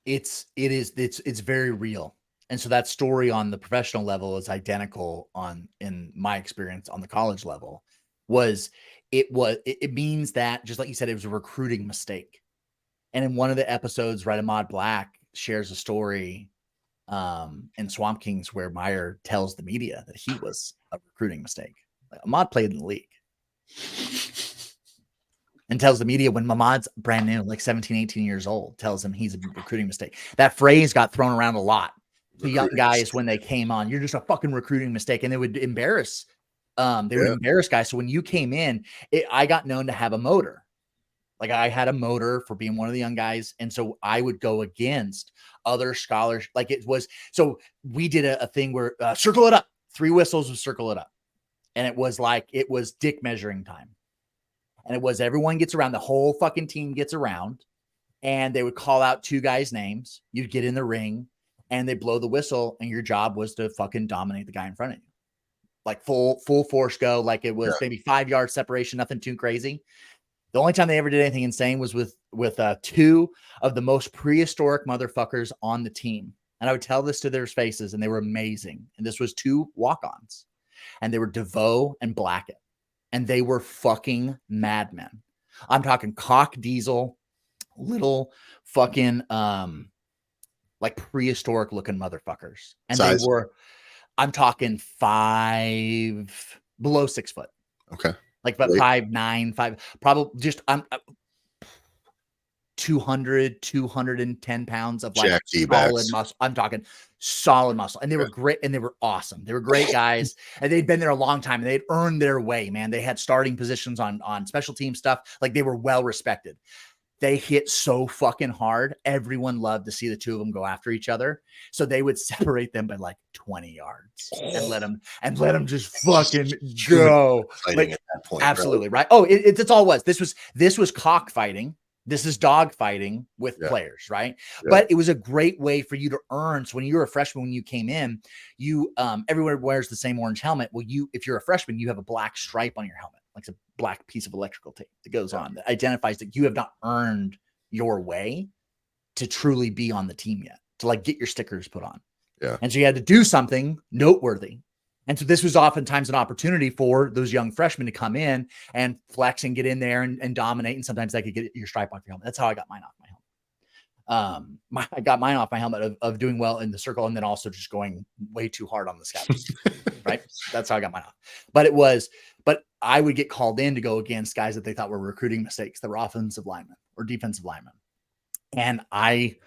It's very real. And so that story on the professional level is identical in my experience on the college level. It means that, just like you said, it was a recruiting mistake. And in one of the episodes, right, Ahmad Black shares a story in Swamp Kings where Meyer tells the media that he was a recruiting mistake. Like, Ahmad played in the league. And tells the media when Ahmad's brand new, like 17, 18 years old, tells him he's a recruiting mistake. That phrase got thrown around a lot. The young guys, when they came on, you're just a fucking recruiting mistake. And they would embarrass guys. So when you came in, I got known to have a motor. Like I had a motor for being one of the young guys. And so I would go against other scholars. Like it was, so we did a thing where circle it up, 3 whistles would circle it up. And it was dick measuring time. And it was everyone gets around, the whole fucking team gets around, and they would call out 2 guys' names. You'd get in the ring and they blow the whistle, and your job was to fucking dominate the guy in front of you. Like full force go. Like it was maybe 5-yard separation, nothing too crazy. The only time they ever did anything insane was with 2 of the most prehistoric motherfuckers on the team. And I would tell this to their faces, and they were amazing. And this was 2 walk-ons, and they were DeVoe and Blackett. And they were fucking madmen. I'm talking cock diesel, little fucking like prehistoric looking motherfuckers. And Size? they were, I'm talking below 6 foot. Okay. Like about 5'9", probably just 210 pounds of like solid muscle. I'm talking solid muscle. And they were great, and they were awesome. They were great guys, and they'd been there a long time, and they'd earned their way, man. They had starting positions on special team stuff. Like, they were well respected. They hit so fucking hard. Everyone loved to see the two of them go after each other. So they would separate them by like 20 yards and let them just fucking go. Like, at that point, absolutely right. Oh, it's all was. This was cockfighting. This is dog fighting with players, right? Yeah. But it was a great way for you to earn. So when you were a freshman, when you came in, you everyone wears the same orange helmet. Well, if you're a freshman, you have a black stripe on your helmet, like a black piece of electrical tape that goes on that identifies that you have not earned your way to truly be on the team yet, to like get your stickers put on. Yeah. And so you had to do something noteworthy. And so this was oftentimes an opportunity for those young freshmen to come in and flex and get in there and dominate. And sometimes they could get your stripe off your helmet. That's how I got mine off my helmet. I got mine off my helmet of doing well in the circle, and then also just going way too hard on the scouts. Right. That's how I got mine off. But I would get called in to go against guys that they thought were recruiting mistakes that were offensive linemen or defensive linemen. And I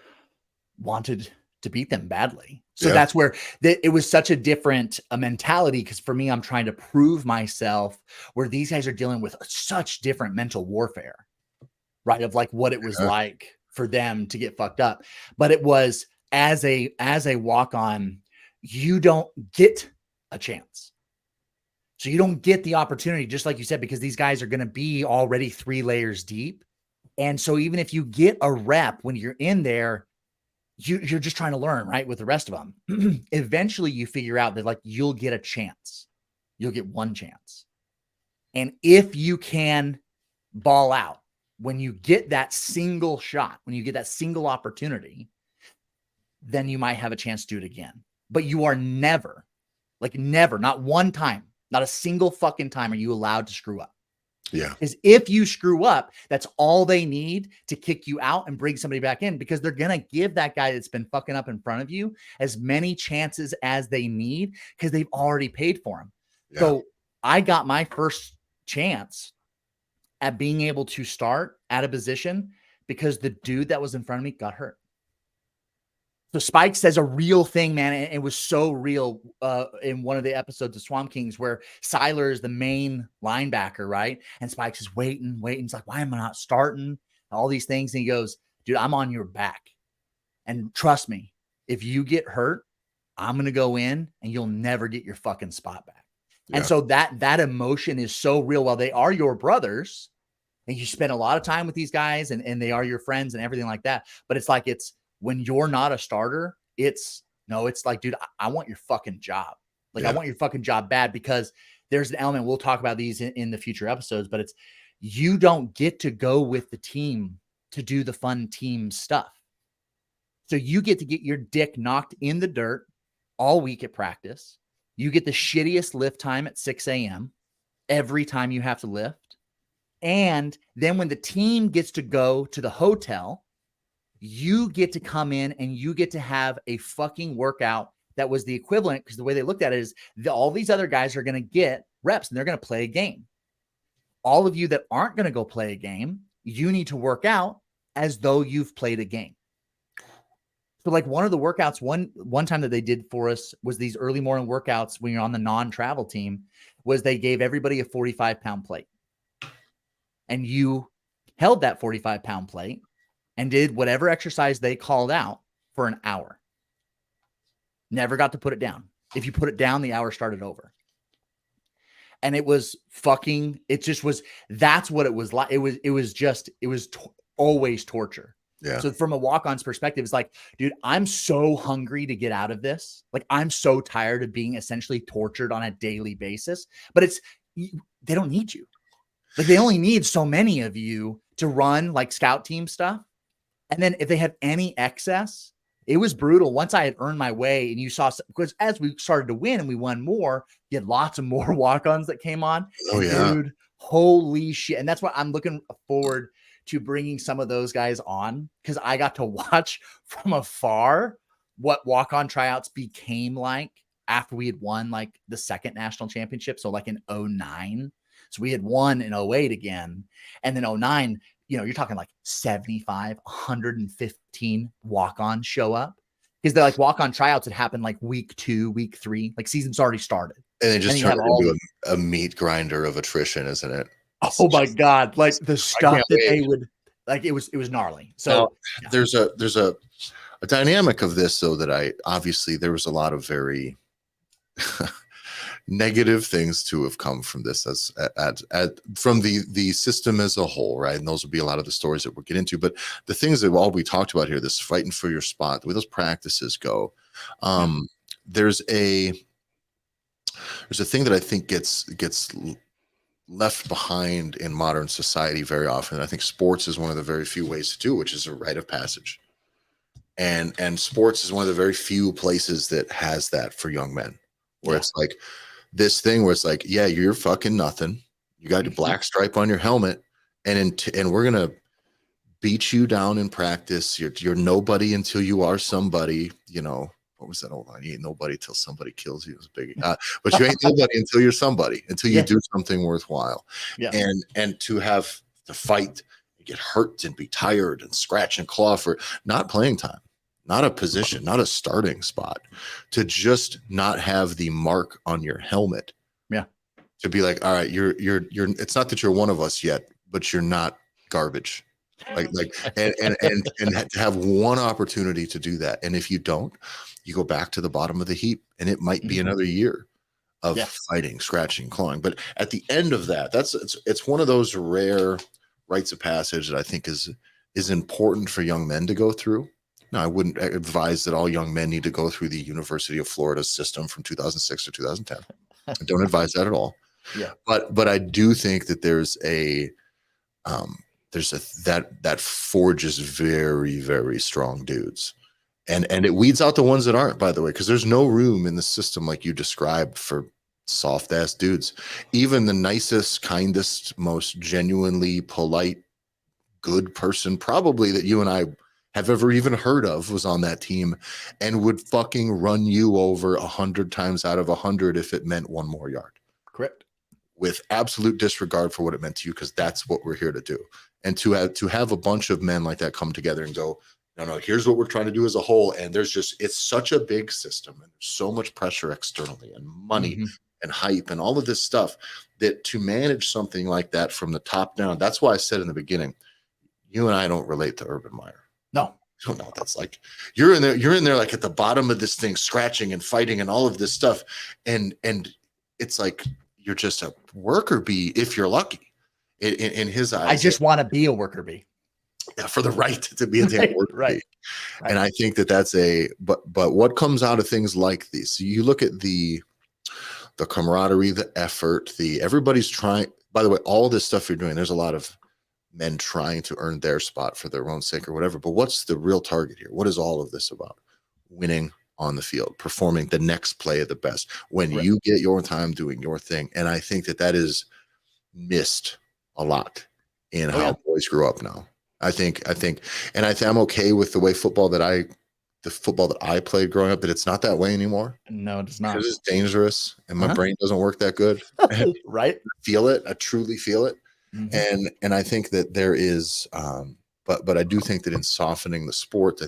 wanted to beat them badly. So that's where it was such a different mentality. Because for me, I'm trying to prove myself, where these guys are dealing with such different mental warfare, right? Of like what it was like for them to get fucked up. But it was as a walk-on, you don't get a chance. So you don't get the opportunity, just like you said, because these guys are going to be already 3 layers deep. And so even if you get a rep when you're in there, you're just trying to learn, right? With the rest of them. Eventually you figure out that like you'll get a chance. You'll get one chance. And if you can ball out when you get that single shot, when you get that single opportunity, then you might have a chance to do it again. But you are never, not one time, not a single fucking time are you allowed to screw up. Yeah. Because if you screw up, that's all they need to kick you out and bring somebody back in, because they're going to give that guy that's been fucking up in front of you as many chances as they need, because they've already paid for him. Yeah. So I got my first chance at being able to start at a position because the dude that was in front of me got hurt. So Spike says a real thing, man. And it was so real in one of the episodes of Swamp Kings, where Siler is the main linebacker, right? And Spike's just waiting. He's like, why am I not starting? All these things. And he goes, dude, I'm on your back. And trust me, if you get hurt, I'm going to go in and you'll never get your fucking spot back. Yeah. And so that emotion is so real. While they are your brothers and you spend a lot of time with these guys and they are your friends and everything like that. But it's like, when you're not a starter, it's like, dude, I want your fucking job. Like, I want your fucking job bad, because there's an element, we'll talk about these in the future episodes, but you don't get to go with the team to do the fun team stuff. So you get to get your dick knocked in the dirt all week at practice. You get the shittiest lift time at 6 a.m. every time you have to lift. And then when the team gets to go to the hotel, you get to come in and you get to have a fucking workout that was the equivalent, because the way they looked at it is all these other guys are going to get reps and they're going to play a game. All of you that aren't going to go play a game, you need to work out as though you've played a game. So like one of the workouts, one time that they did for us was these early morning workouts when you're on the non-travel team, was they gave everybody a 45-pound plate. And you held that 45-pound plate and did whatever exercise they called out for an hour. Never got to put it down. If you put it down, the hour started over. And it was that's what it was like. It was always torture. Yeah. So from a walk-on's perspective, it's like, dude, I'm so hungry to get out of this. Like, I'm so tired of being essentially tortured on a daily basis, but they don't need you. Like, they only need so many of you to run like scout team stuff. And then if they have any excess, it was brutal. Once I had earned my way, and you saw, because as we started to win and we won more, you had lots of more walk-ons that came on. Oh, yeah. Dude, Holy shit. And that's what I'm looking forward to bringing some of those guys on, because I got to watch from afar what walk-on tryouts became like after we had won like the second national championship. So like in 09. So we had won in 08 again. And then 09, you know, you're talking like 75, 115 walk-on show up, because they're like walk-on tryouts that happen like week 2, week 3, like season's already started. And they just And you turned have it all into a meat grinder of attrition, isn't it? Oh my God. Like the stuff that wait. they would like, it was gnarly. So Now, there's a dynamic of this, though, that obviously there was a lot of very negative things to have come from this from the system as a whole, right? And those will be a lot of the stories that we'll get into. But the things that all we talked about here, this fighting for your spot, the way those practices go, there's a thing that I think gets left behind in modern society very often. I think sports is one of the very few ways to do, which is a rite of passage. And sports is one of the very few places that has that for young men, where it's like this thing where it's like, yeah, you're fucking nothing. You got your black stripe on your helmet, and we're gonna beat you down in practice. You're nobody until you are somebody. You know, what was that old line? You ain't nobody till somebody kills you. It was big, but you ain't nobody until you're somebody, until you do something worthwhile. And to have to fight, get hurt and be tired and scratch and claw for not playing time, not a position, not a starting spot, to just not have the mark on your helmet. Yeah. To be like, all right, you're it's not that you're one of us yet, but you're not garbage. And to have one opportunity to do that. And if you don't, you go back to the bottom of the heap, and it might be another year of fighting, scratching, clawing. But at the end of that, it's one of those rare rites of passage that I think is important for young men to go through. Now, I wouldn't advise that all young men need to go through the University of Florida system from 2006 to 2010. I don't advise that at all. Yeah. But I do think that there's that forges very, very strong dudes. And it weeds out the ones that aren't, by the way, because there's no room in the system like you described for soft ass dudes. Even the nicest, kindest, most genuinely polite, good person probably that you and I have ever even heard of was on that team and would fucking run you over 100 times out of 100 if it meant one more yard. Correct. With absolute disregard for what it meant to you, because that's what we're here to do. And to have a bunch of men like that come together and go, no, here's what we're trying to do as a whole. And it's such a big system, and there's so much pressure externally and money and hype and all of this stuff, that to manage something like that from the top down, that's why I said in the beginning, you and I don't relate to Urban Meyer. No. I don't know what that's like. You're in there like at the bottom of this thing, scratching and fighting and all of this stuff. And it's like, you're just a worker bee if you're lucky in his eyes. I just want to be a worker bee. Yeah, for the right to be a damn worker bee. And I think that's but what comes out of things like these, so you look at the camaraderie, the effort, everybody's trying. By the way, all this stuff you're doing, there's a lot of men trying to earn their spot for their own sake or whatever. But what's the real target here? What is all of this about? Winning on the field, performing the next play of the best, when you get your time doing your thing. And I think that is missed a lot in how boys grew up now. I think, and I'm okay with the way the football that I played growing up, that it's not that way anymore. No, it's not. It's dangerous, and my brain doesn't work that good. Right. I truly feel it. And I think that there is, but I do think that in softening the sport, I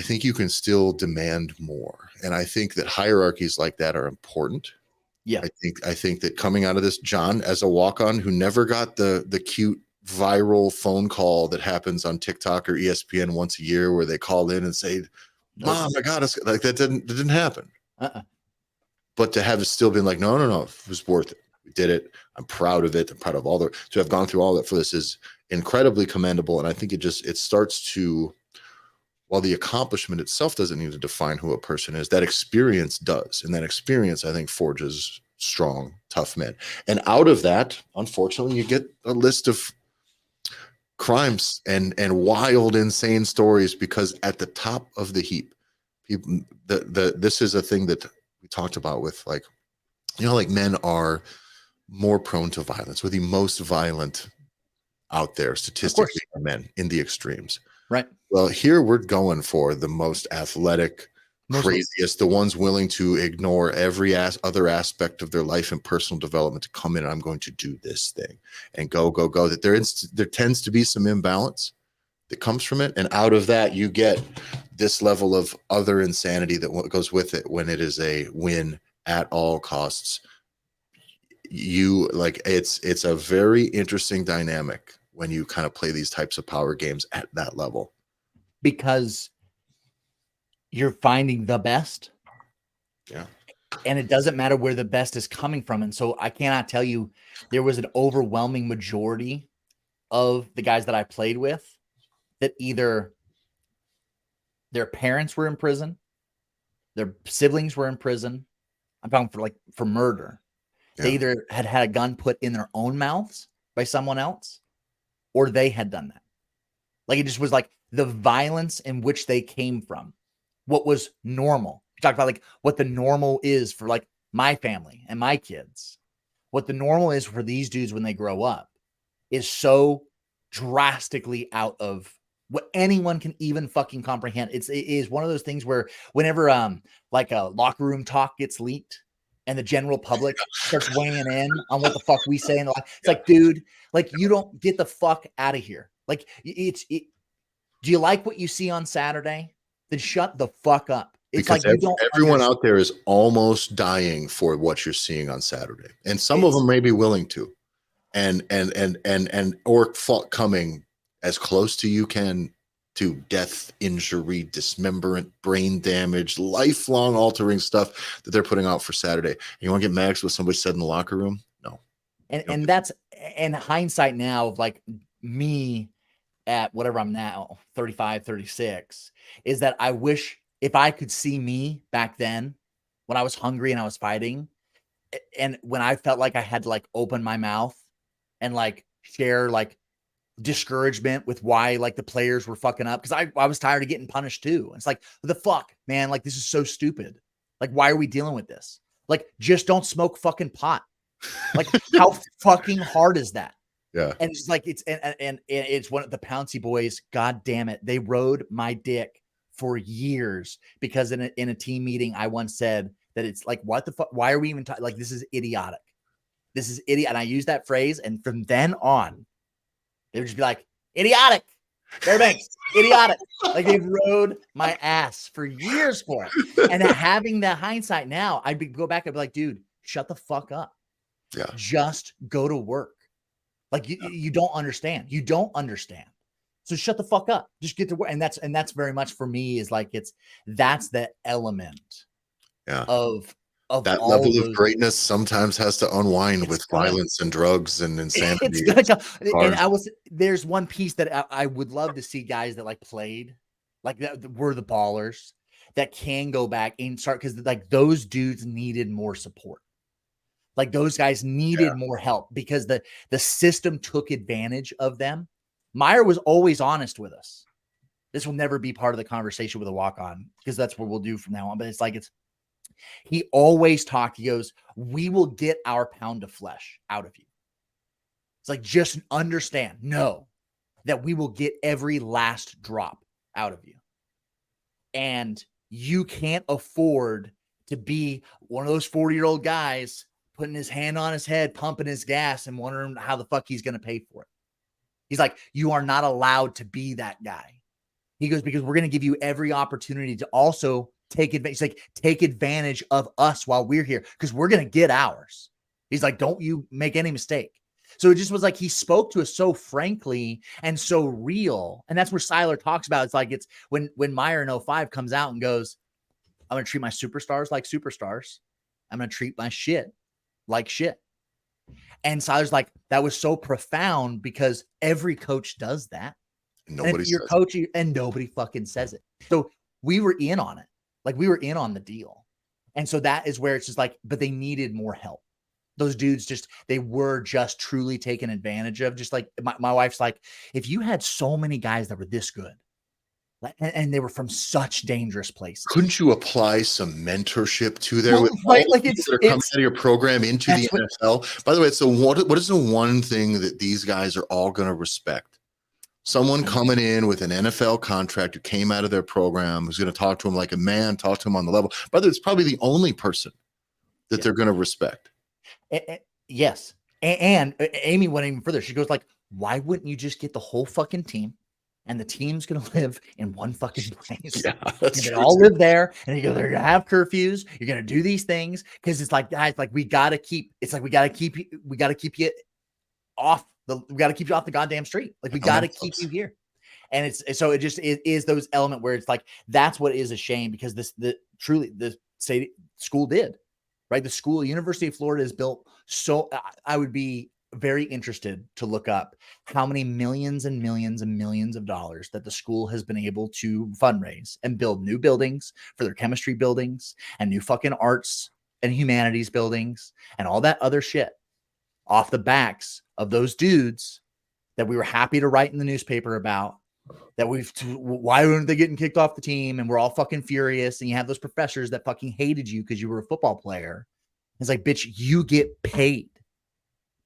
think you can still demand more. And I think that hierarchies like that are important. Yeah. I think that coming out of this, John, as a walk-on who never got the cute viral phone call that happens on TikTok or ESPN once a year, where they call in and say, Mom, I got us, like that didn't happen. But to have it still been like, no, it was worth it. We did it. I'm proud of it. I'm proud of to have gone through all that for this is incredibly commendable. And I think it starts to, while the accomplishment itself doesn't need to define who a person is, that experience does. And that experience, I think, forges strong, tough men. And out of that, unfortunately, you get a list of crimes and wild, insane stories, because at the top of the heap, people, this is a thing that we talked about with, like, like men are more prone to violence, or the most violent out there statistically are men in the extremes. Right. Well, here we're going for the most athletic, craziest, the ones willing to ignore every other aspect of their life and personal development to come in, and I'm going to do this thing and go. That there tends to be some imbalance that comes from it. And out of that, you get this level of other insanity that goes with it when it is a win at all costs. You like it's a very interesting dynamic when you kind of play these types of power games at that level, because you're finding the best. Yeah. And it doesn't matter where the best is coming from. And so I cannot tell you, there was an overwhelming majority of the guys that I played with that either their parents were in prison, their siblings were in prison. I'm talking for murder. Yeah. They either had a gun put in their own mouths by someone else, or they had done that. Like, it just was like the violence in which they came from, what was normal. You talk about like what the normal is for like my family and my kids. What the normal is for these dudes when they grow up is so drastically out of what anyone can even fucking comprehend. It is one of those things where whenever like a locker room talk gets leaked and the general public starts weighing in on what the fuck we say, and it's like, dude, like, you don't get the fuck out of here. Like, do you like what you see on Saturday? Then shut the fuck up. It's because like you don't everyone out there is almost dying for what you're seeing on Saturday, and some of them may be willing to, and or coming as close to you can to death, injury, dismemberment, brain damage, lifelong altering stuff that they're putting out for Saturday. And you want to get mad at what somebody said in the locker room? No. And that's, and hindsight now of like me at whatever I'm now, 35, 36, is that I wish if I could see me back then when I was hungry and I was fighting, and when I felt like I had to like open my mouth and like share like discouragement with why like the players were fucking up, because I was tired of getting punished too. It's like, what the fuck, man? Like, this is so stupid. Like, why are we dealing with this? Like, just don't smoke fucking pot. Like, how fucking hard is that? Yeah. And it's like, and it's one of the Pouncy boys. God damn it. They rode my dick for years because in a team meeting, I once said that it's like, what the fuck? Why are we even talking? Like, this is idiotic. This is idiot. And I use that phrase. And from then on, they would just be like, idiotic. Fairbanks, idiotic. Like, they rode my ass for years for it. And having that hindsight now, go back and be like, dude, shut the fuck up. Yeah. Just go to work. Like, you don't understand. You don't understand. So shut the fuck up. Just get to work. And that's very much for me is like, that's the element of that level of greatness sometimes has to unwind with violence and drugs and insanity. And there's one piece that I would love to see guys that like played, like that were the ballers that can go back and start, because like those dudes needed more support. Like, those guys needed more help because the system took advantage of them. Meyer was always honest with us. This will never be part of the conversation with a walk-on because that's what we'll do from now on. But it's like, he always talked. He goes, we will get our pound of flesh out of you. It's like, just understand, know that we will get every last drop out of you. And you can't afford to be one of those 40-year-old guys putting his hand on his head, pumping his gas, and wondering how the fuck he's going to pay for it. He's like, you are not allowed to be that guy. He goes, because we're going to give you every opportunity to also take advantage. Like, take advantage of us while we're here, because we're going to get ours. He's like, don't you make any mistake. So it just was like, he spoke to us so frankly and so real. And that's where Seiler talks about. It's like, it's when Meyer in 05 comes out and goes, I'm going to treat my superstars like superstars. I'm going to treat my shit like shit. And Seiler's like, that was so profound because every coach does that. You're coaching and nobody fucking says it. So we were in on it. Like, we were in on the deal. And so that is where it's just like, but they needed more help. Those dudes they were just truly taken advantage of. Just like my wife's like, if you had so many guys that were this good, And they were from such dangerous places. Couldn't you apply some mentorship to there with all right? the Like people that are coming out of your program into the NFL? By the way, so what is the one thing that these guys are all going to respect? Someone coming in with an NFL contract who came out of their program, who's going to talk to him like a man, talk to him on the level. By the way, it's probably the only person that they're going to respect. Yes. And Amy went even further. She goes like, why wouldn't you just get the whole fucking team? And the team's going to live in one fucking place. Yeah, that's they true all too. live there. And you go, they're going to have curfews. You're going to do these things. Cause it's like, guys, like we got to keep you off we got to keep you off the goddamn street. Like we got to keep you here. And it is those element where it's like, that's what is a shame, because truly the state school did, right? The school, University of Florida is built. So I would be very interested to look up how many millions and millions and millions of dollars that the school has been able to fundraise and build new buildings for their chemistry buildings and new fucking arts and humanities buildings and all that other shit off the backs of those dudes that we were happy to write in the newspaper about, that why aren't they getting kicked off the team? And we're all fucking furious. And you have those professors that fucking hated you because you were a football player. It's like, bitch, you get paid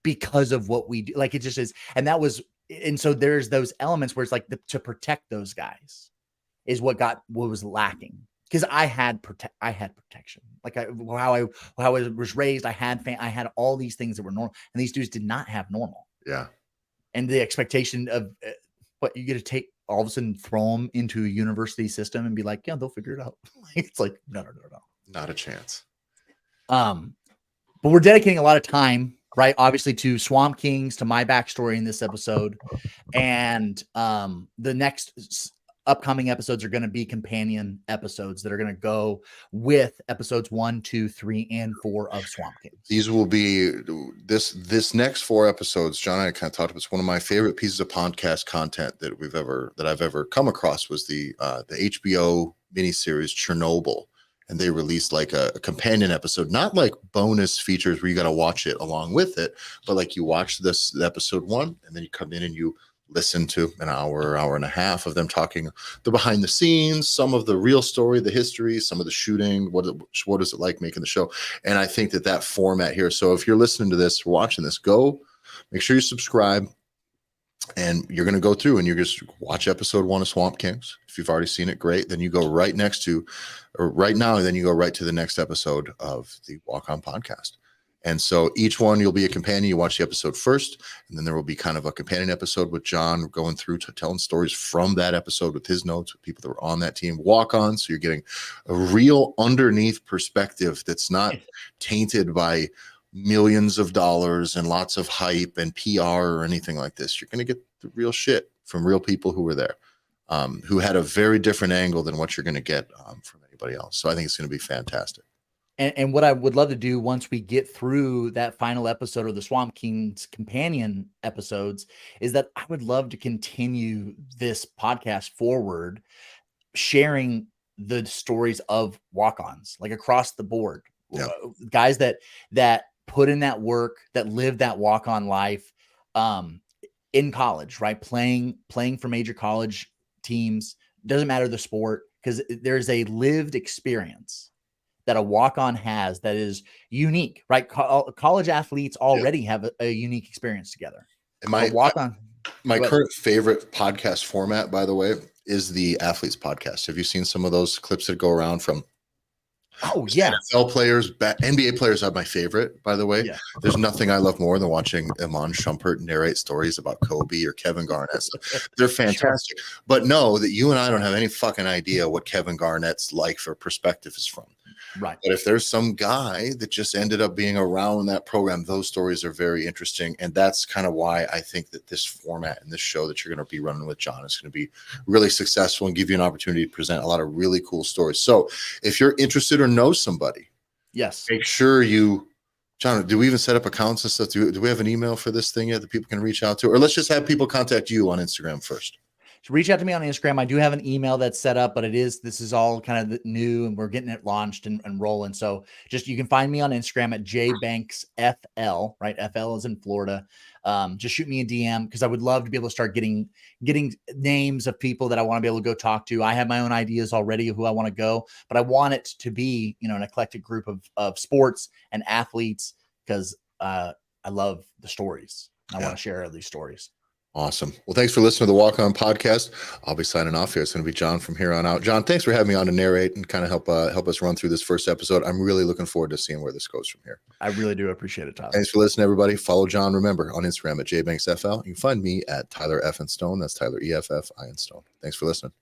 because of what we do. Like, it just is. And so there's those elements where it's like to protect those guys is what was lacking. Because I had protection. Like how I was raised, I had all these things that were normal, and these dudes did not have normal. Yeah. And the expectation of what you get to take all of a sudden, throw them into a university system and be like, yeah, they'll figure it out. It's like, no. Not a chance. But we're dedicating a lot of time, right? Obviously to Swamp Kings, to my backstory in this episode. And the next upcoming episodes are going to be companion episodes that are going to go with episodes 1, 2, 3, and 4 of Swamp Kings. These will be this next 4 episodes. John and I kind of talked about. It's one of my favorite pieces of podcast content that I've ever come across was the HBO miniseries Chernobyl, and they released like a companion episode, not like bonus features where you got to watch it along with it, but like you watch this episode 1, and then you come in and you listen to an hour and a half of them talking the behind the scenes, some of the real story, the history, some of the shooting, what is it like making the show. And I think that format here. So if you're listening to this, watching this, go make sure you subscribe, and you're going to go through and you just watch episode 1 of Swamp Kings. If you've already seen it, great. Then you go right now, and then you go right to the next episode of the Walk On podcast. And so each one, you'll be a companion. You watch the episode first, and then there will be kind of a companion episode with John going through to telling stories from that episode with his notes, with people that were on that team. Walk On, so you're getting a real underneath perspective that's not tainted by millions of dollars and lots of hype and PR or anything like this. You're going to get the real shit from real people who were there, who had a very different angle than what you're going to get from anybody else. So I think it's going to be fantastic. And what I would love to do once we get through that final episode of the Swamp Kings companion episodes is that I would love to continue this podcast forward, sharing the stories of walk-ons, like across the board. Yeah. Guys that put in that work, that live that walk-on life in college, right? Playing for major college teams. Doesn't matter the sport, because there's a lived experience that a walk-on has that is unique, right? College athletes already have a unique experience together. And my current favorite podcast format, by the way, is the Athletes Podcast. Have you seen some of those clips that go around from? Oh yeah, NFL players, NBA players are my favorite, by the way. Yeah. There's nothing I love more than watching Iman Shumpert narrate stories about Kobe or Kevin Garnett. So they're fantastic. Sure. But know that you and I don't have any fucking idea what Kevin Garnett's like for perspective is from. Right. But if there's some guy that just ended up being around that program, those stories are very interesting. And that's kind of why I think that this format and this show that you're going to be running with John is going to be really successful and give you an opportunity to present a lot of really cool stories. So if you're interested or know somebody, yes, make sure you, John, do we even set up accounts and stuff? Do we have an email for this thing yet that people can reach out to? Or let's just have people contact you on Instagram first. So reach out to me on Instagram. I do have an email that's set up, but this is all kind of new and we're getting it launched and rolling. So just, you can find me on Instagram at jbanksfl, right? FL is in Florida. Just shoot me a DM because I would love to be able to start getting names of people that I want to be able to go talk to. I have my own ideas already of who I want to go, but I want it to be, an eclectic group of sports and athletes because I love the stories. I want to share these stories. Awesome. Well, thanks for listening to the Walk On podcast. I'll be signing off here. It's going to be John from here on out. John, thanks for having me on to narrate and kind of help us run through this first episode. I'm really looking forward to seeing where this goes from here. I really do appreciate it, Tyler. Thanks for listening, everybody. Follow John, remember, on Instagram at jbanksfl. You can find me at Tyler F. and Stone. That's Tyler EFF I and Stone. Thanks for listening.